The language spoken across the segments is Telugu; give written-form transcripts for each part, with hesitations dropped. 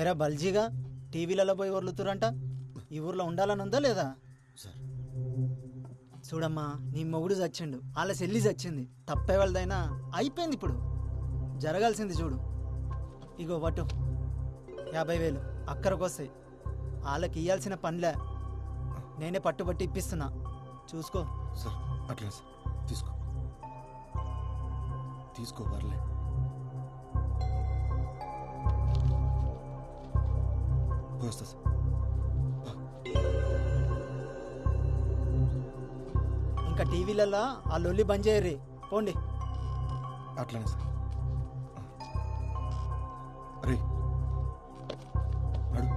ఎరా బల్జీగా టీవీలలో పోయి వర్లుతురంట. ఈ ఊర్లో ఉండాలని ఉందా లేదా? సార్ చూడమ్మా, నీ మొగుడు చచ్చిండు, వాళ్ళ చెల్లి చచ్చింది, తప్పే వాళ్ళదైనా అయిపోయింది. ఇప్పుడు జరగాల్సింది చూడు. ఇగో వటు 50,000 అక్కరకొస్తాయి. వాళ్ళకి ఇయ్యాల్సిన పనిలే, నేనే పట్టుబట్టి ఇప్పిస్తున్నా, చూసుకో. సార్ అట్లా సార్, తీసుకో తీసుకో పర్లే. వస్తా సార్. ఇంకా టీవీలలో ఆ లొల్లి బంద్ చేయర్రి, పోండి. అట్లానే సార్. అరే నడు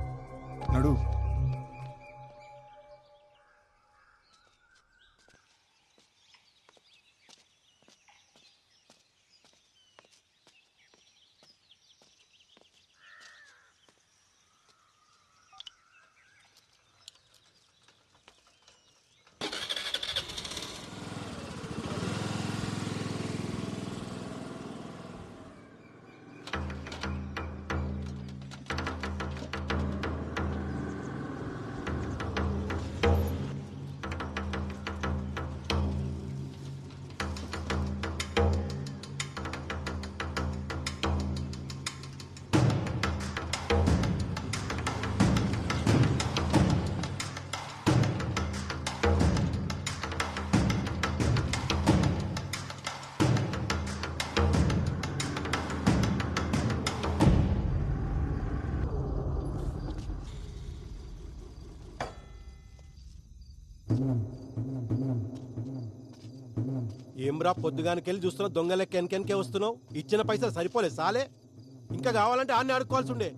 నడు. ఏమ్రా పొద్దుగానికెళ్ళి చూస్తున్నా దొంగ లెక్క వెనకెనకే వస్తున్నావు. ఇచ్చిన పైసలు సరిపోలేదు సాలే, ఇంకా కావాలంటే ఆన్ని అడుక్కోవాల్సి ఉండే.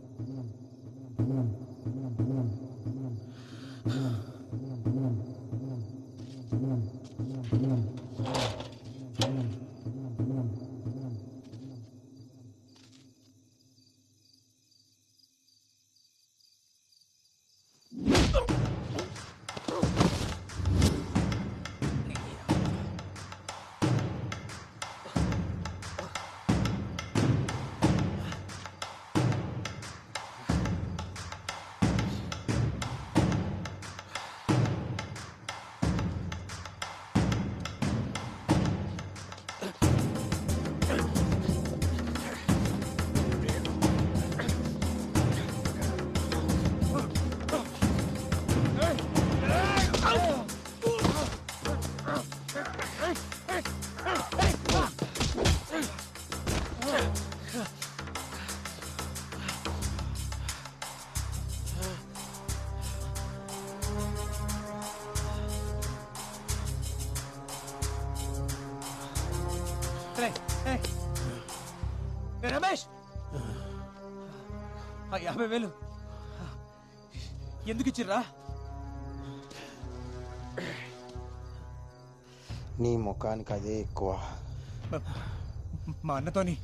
రమేష్, 50,000 ఎందుకు ఇచ్చిర్రా? నీ ముఖానికి అదే ఎక్కువ. మా అన్నతోని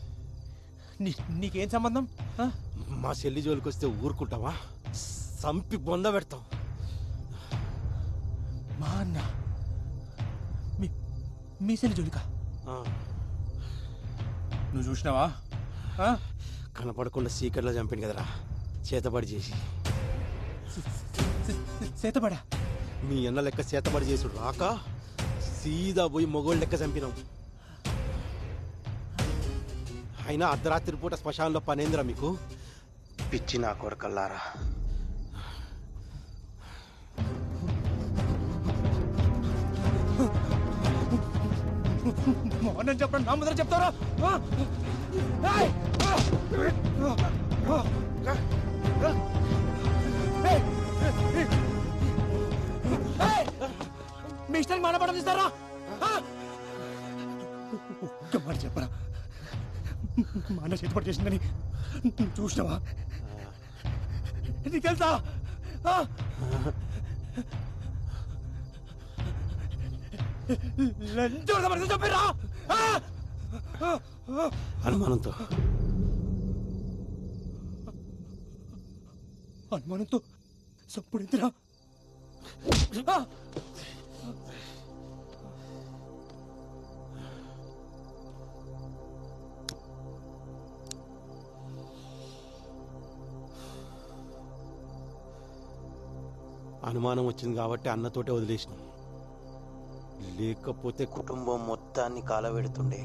నీకేం సంబంధం? మా చెల్లి జోలికి వస్తే ఊరుకుంటావా? సంపి బొంద పెడతాం. మా అన్న మీ సెల్లి జోలికా? నువ్వు చూసినావా? కనపడకుండా సీకర్లో చంపిండు కదరా, చేతబడి చేసి. చేతబడా? మీ అన్న లెక్క చేతబడి చేసుడు రాక సీదా పోయి మొగోళ్ళ లెక్క చంపినాం. అయినా అర్ధరాత్రి పూట శ్మశానంలో పనేంద్రా మీకు? పిచ్చి నా కొరకల్లారా. మోహన్ చెప్పండి, నా ముందర చెప్తారా? మీ ఇష్టానికి మానపడం ఇస్తారా? మాట చెప్పరా, మా అన్న చేతిపడి చేసిందని చూసినావా? నీకు తెలుసా? చెప్పారా? అనుమానంతో అనుమానంతో సప్పుడు ఇందిరా. అనుమానం వచ్చింది కాబట్టి అన్నతోటే వదిలేసిన, లేకపోతే కుటుంబం మొత్తాన్ని కాలబెడుతుండే.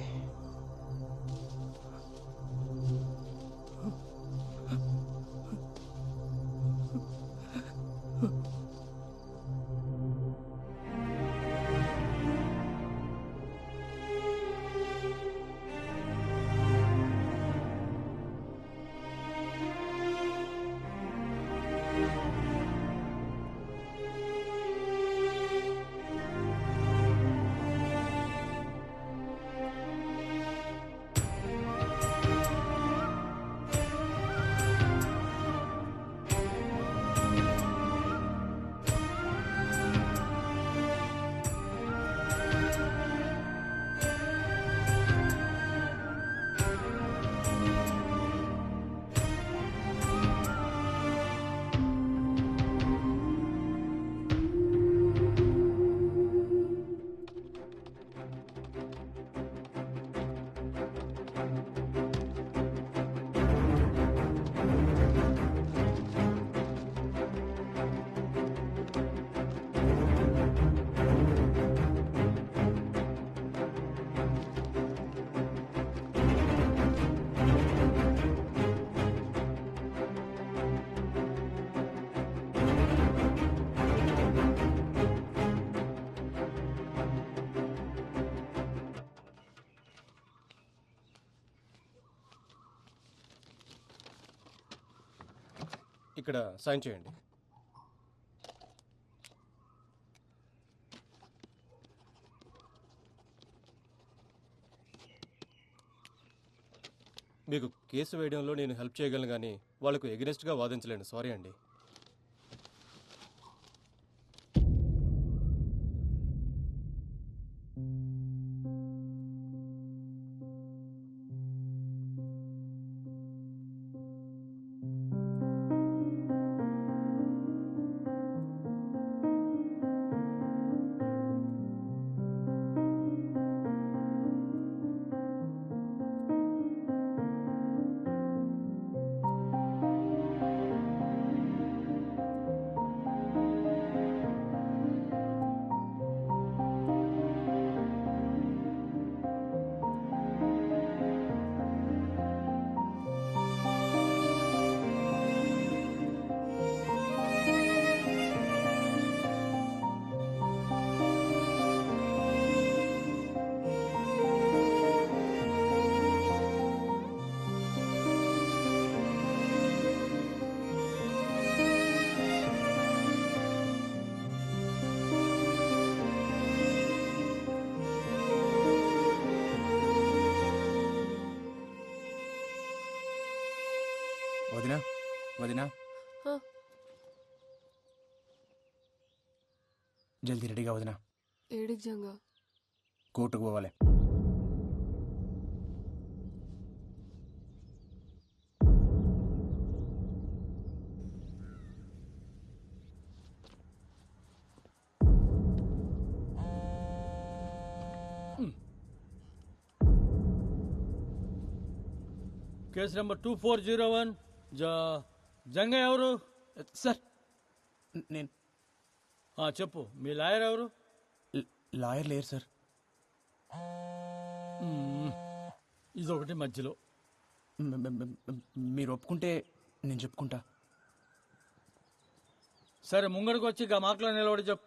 ఇక్కడ సైన్ చేయండి. మీకు కేసు వేయడంలో నేను హెల్ప్ చేయగలను, కానీ వాళ్ళకు ఎగనెస్ట్గా వాదించలేను. సారీ అండి. వదినా వదినా జల్దీ రెడీగా వదినా. ఏడికి జంగా కోర్టుకు పోవాలి. Case number 2401. జంగయ్య ఎవరు? సార్ నేను చెప్పు, మీ లాయర్ ఎవరు? లాయర్ లేరు సార్. ఇదొకటి మధ్యలో. మీరు ఒప్పుకుంటే నేను చెప్పుకుంటా. సరే, ముంగడికి వచ్చి గా మాటలో నిలబడి చెప్పు.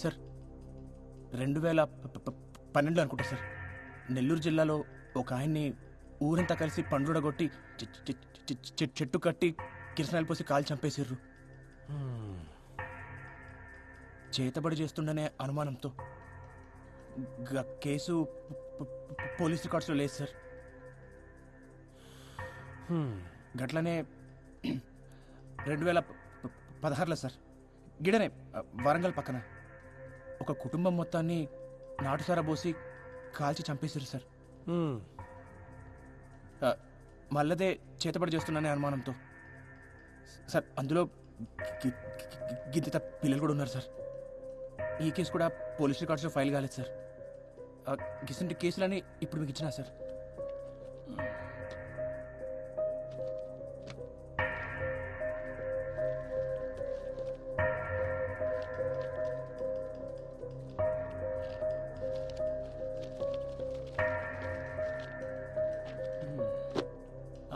సార్ 2012 అనుకుంటా సార్, నెల్లూరు జిల్లాలో ఒక ఆయన్ని ఊరంతా కలిసి పండుగొట్టి చెట్టు కట్టి కిరసనాయలు పోసి కాలు చంపేసిర్రు. చేతబడి చేస్తుండనే అనుమానంతో కేసు పోలీస్ రికార్డ్స్లో లేదు సార్. గట్లనే 2016లో సార్, గిడనే వరంగల్ పక్కన ఒక కుటుంబం మొత్తాన్ని నాటుసారా పోసి కాల్చి చంపేశారు సార్. మళ్ళదే చేతబడి చేస్తున్నానే అనుమానంతో సార్. అందులో గిద్దిత పిల్లలు కూడా ఉన్నారు సార్. ఈ కేసు కూడా పోలీస్ రికార్డ్స్లో ఫైల్ కాలేదు సార్. గిసంటి కేసులని ఇప్పుడు మీకు ఇచ్చినా సార్.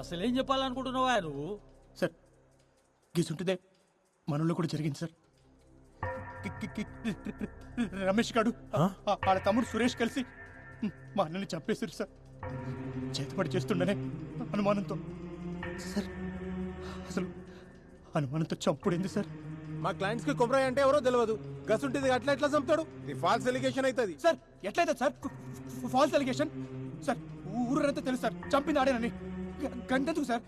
అసలు ఏం చెప్పాలనుకుంటున్నావా నువ్వు? సార్ గిసుంటిదే మనలో కూడా జరిగింది సార్. రమేష్ గాడు వాళ్ళ తమ్ముడు సురేష్ కలిసి మా అన్నని చంపేశారు సార్. చేతిపడి చేస్తుండనే అనుమానంతో. సార్ అసలు అనుమానంతో చంపుడేంది సార్? మా క్లయింట్స్ కి కొమరయ్య అంటే ఎవరో తెలియదు, గసుంటిది అట్లా ఎట్లా చంపుతాడు? ఇది ఫాల్స్ ఎలిగేషన్ అవుతుంది. సార్ ఎట్లయితే సార్ ఫాల్స్ అలిగేషన్ సార్. ఊరంతా తెలుసు సార్ చంపింది ఆడేనని. గంటెందుకు సార్?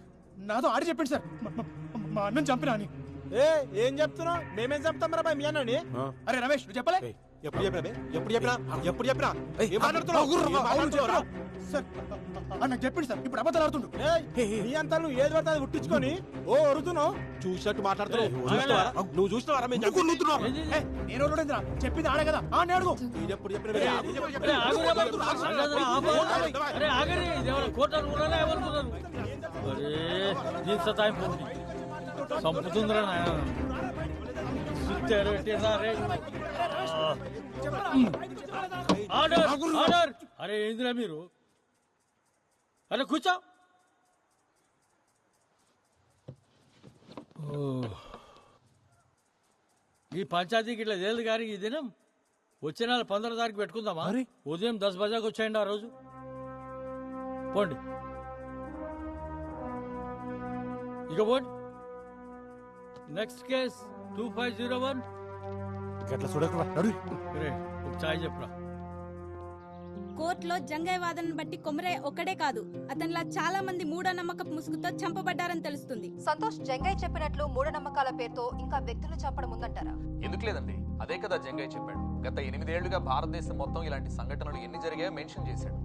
నాతో ఆడి చెప్పండి సార్ మా అన్నం చంపినా అని. ఏం చెప్తున్నావు? మేమేం చంపుతాం రా మీ అన్నని? అరే రమేష్ నువ్వు చెప్పలే? ఎప్పుడు చెప్పినా ఎప్పుడు చెప్పినా ఏం మాట్లాడుతున్నావు? సార్ నాకు చెప్పింది సార్. ఇప్పుడు అబద్ధాలు ఆడుతుండు. నీ అంతా నువ్వు ఏది పడితే అది ఉట్టించుకొని ఓ అరుతున్నావు. చూసినట్టు మాట్లాడుతున్నావు. నువ్వు చూసినావా? నేను చూడేంద్రా చెప్పింది ఆడే కదా అని అడుగు. ఎప్పుడు అరే ఆగరే, ఇదేమన్నా కోర్టు అనుకున్నారా ఏమనుకున్నారు? అరే దీని సతాయింపు చంపుతుందిరా నాయన. Order order. అరే ఏందిరా మీరు? అరే కూర్చో. ఈ పంచాయతీకి ఇట్లా లేదు కానీ ఈ దినం వచ్చే నెల 15 తారీఖు పెట్టుకుందామా? ఉదయం 10 బజాకి వచ్చేయండి ఆ రోజు. పోండి ఇక పోండి. Next case 2501. ఎట్లా చూడకు చాయ్ చెప్పురా. కోర్టులో జంగయ్య వాదనను బట్టి కొమరయ్య ఒక్కడే కాదు, అతనిలా చాలా మంది మూఢనమ్మకపు ముసుగుతో చంపబడ్డారని తెలుస్తుంది. సంతోష్, జంగయ్య చెప్పినట్లు మూఢనమ్మకాల పేరుతో ఇంకా వ్యక్తులు చంపడం ఉందంటారా? ఎందుకు లేదండి, అదే కదా జంగయ్య చెప్పాడు. గత 8 ఏళ్లుగా భారతదేశం మొత్తం ఇలాంటి సంఘటనలు ఎన్ని జరిగాయో మెన్షన్ చేశాడు.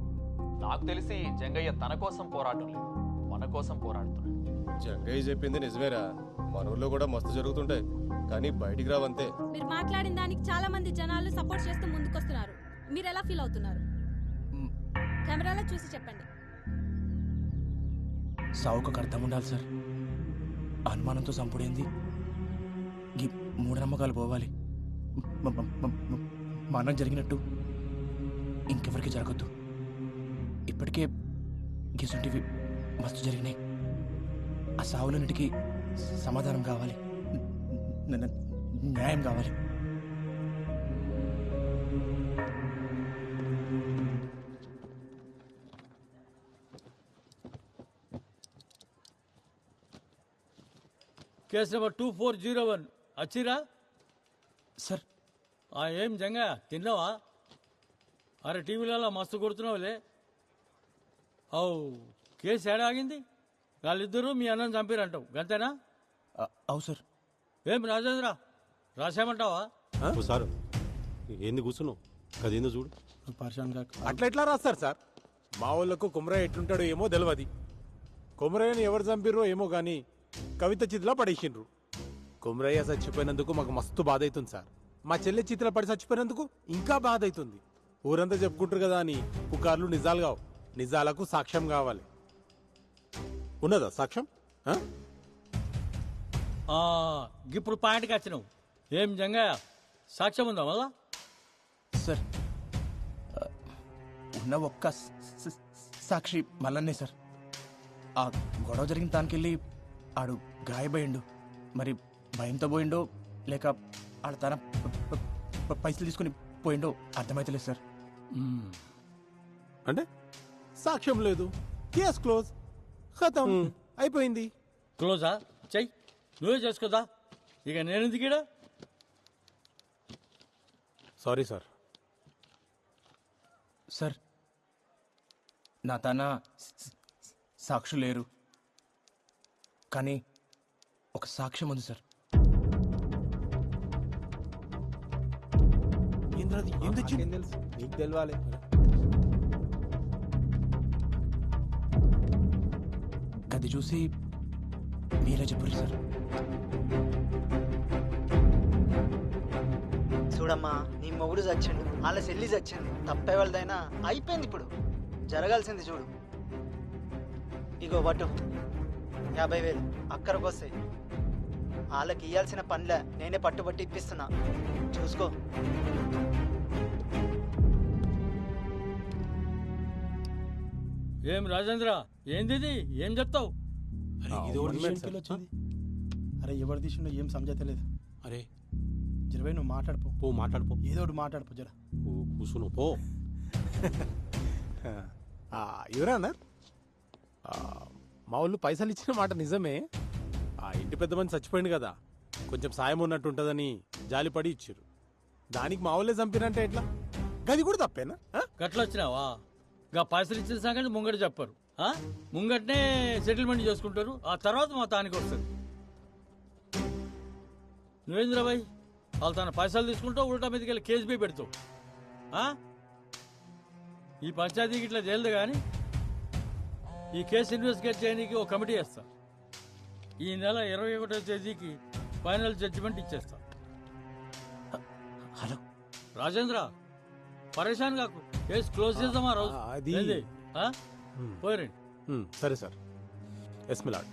నాకు తెలిసి జంగయ్య తన కోసం పోరాటం లేదు, మన కోసం పోరాడుతున్నాడు. జంగయ్య చెప్పింది నిజమేరా, మన ఊళ్ళో కూడా మస్తు జరుగుతుంటాయి కానీ బయటికి రావంతే. మీరు మాట్లాడిన దానికి చాలా మంది జనాలు సపోర్ట్ చేస్తూ ముందుకొస్తున్నారు. మీరు ఎలా ఫీల్ అవుతున్నారు? కెమెరాలో చూసి చెప్పండి. సావుకు అర్థం ఉండాలి సార్. అనుమానంతో చంపుడేంది? ఈ మూఢనమ్మకాలు పోవాలి. మా అన్నకు జరిగినట్టు ఇంకెవరికి జరగద్దు. ఇప్పటికే గిసుంటివి మస్తు జరిగినాయి. ఆ సావులన్నిటికీ సమాధానం కావాలి, న్యాయం కావాలి. Case number 2401. వచ్చిరా సార్? ఏం జంగయ్య తిన్నావా? అరే టీవీలలో మస్తు కొడుతున్నావులే. కేసు ఏడాగింది? వాళ్ళిద్దరూ మీ అన్నం చంపిరంటావు గంతేనా? అవు సార్. ఏం రాజేంద్ర రాసామంటావా? సార్ ఏంది కూర్చున్నావు? అదేందో చూడు. అట్లా ఎట్లా రాస్తారు సార్? మా వాళ్ళకు కుమరయ్య ఎట్లుంటాడో ఏమో తెలియదు. కుమరయ్యని ఎవరు చంపిర్రో ఏమో గాని కవిత చితిలో పడేసిండ్రు. కుమరయ్య చచ్చిపోయినందుకు మాకు మస్తు బాధ అవుతుంది సార్. మా చెల్లె చితిలో పడి చచ్చిపోయినందుకు ఇంకా బాధ అవుతుంది. ఊరంతా చెప్పుకుంటారు కదా అని పుకార్లు నిజాలు కావు. నిజాలకు సాక్ష్యం కావాలి. ఉన్నదా సాక్ష్యం? ఇప్పుడు పాయింట్కి వచ్చినావు. ఏం జంగయ్య సాక్ష్యం ఉందా మళ్ళా? సార్ ఉన్న ఒక్క సాక్షి మల్లన్నే సార్. ఆ గొడవ జరిగిన దానికెళ్ళి ఆడు గాయపోయిండు. మరి భయంతో పోయిండో లేక ఆడ తన పైసలు తీసుకుని పోయిండో అర్థమైతలేదు సార్. అంటే సాక్ష్యం లేదు, కేస్ క్లోజ్, ఖతం, అయిపోయింది. క్లోజా? చెయ్యి, నువ్వే చేసుకోదా. ఇక నేనెందుకు ఈడ? Sorry sir. సార్ నా తన సాక్షులు లేరు కానీ ఒక సాక్ష్యం ఉంది సార్. నీకు తెలవాలి. గది చూసి మీరే చెప్పారు సార్. చూడమ్మా నీ మొగుడు చచ్చిండు, వాళ్ళ చెల్లి చచ్చింది, తప్పే వాళ్ళదైనా అయిపోయింది. ఇప్పుడు జరగాల్సింది చూడు. ఇగో పట్టు 50,000 అక్కడికి వస్తాయి. వాళ్ళకి ఇయ్యాల్సిన పనిలే నేనే పట్టుబట్టి ఇప్పిస్తున్నా, చూసుకో. ఏం రాజేంద్ర, ఏంది ఏం చెప్తావు? వచ్చింది. అరే ఎవరు తీసిండో ఏం సమజైతలేదు. అరే జరవై నువ్వు మాట్లాడిపో. పో మాట్లాడిపో, ఏదో ఒకటి మాట్లాడిపో జర. కూసును పో. ఎవరా అన్నారు? మా వాళ్ళు పైసలు ఇచ్చిన మాట నిజమే. ఆ ఇంటి పెద్ద మంది చచ్చిపోయింది కదా, కొంచెం సాయం ఉన్నట్టు ఉంటుందని జాలిపడి ఇచ్చారు. దానికి మా వాళ్ళే చంపినంటే ఎట్లా? గది కూడా తప్పేనా? గట్ల వచ్చినావా? గా పైసలు ఇచ్చిన సంగతి ముంగట చెప్పరు. ముంగటనే సెటిల్మెంట్ చేసుకుంటారు, ఆ తర్వాత మా తానికి వస్తుంది. నువ్వేంద్రబాయ్ వాళ్ళు తన పైసలు తీసుకుంటావు, ఉల్టా మీదకి వెళ్ళి కేసు బీ పెడతావు. ఈ పంచాయతీకి ఇట్లా తేలదు కానీ ఈ కేసు ఇన్వెస్టిగేట్ చేయడానికి ఒక కమిటీ వేస్తా. ఈ నెల 21వ తేదీకి ఫైనల్ జడ్జిమెంట్ ఇచ్చేస్తా. హలో రాజేంద్ర, పరేషాన్ కాకు, కేసు క్లోజ్ చేద్దామా రోజు? అది పోయిరండి. సరే సార్. Yes my lord.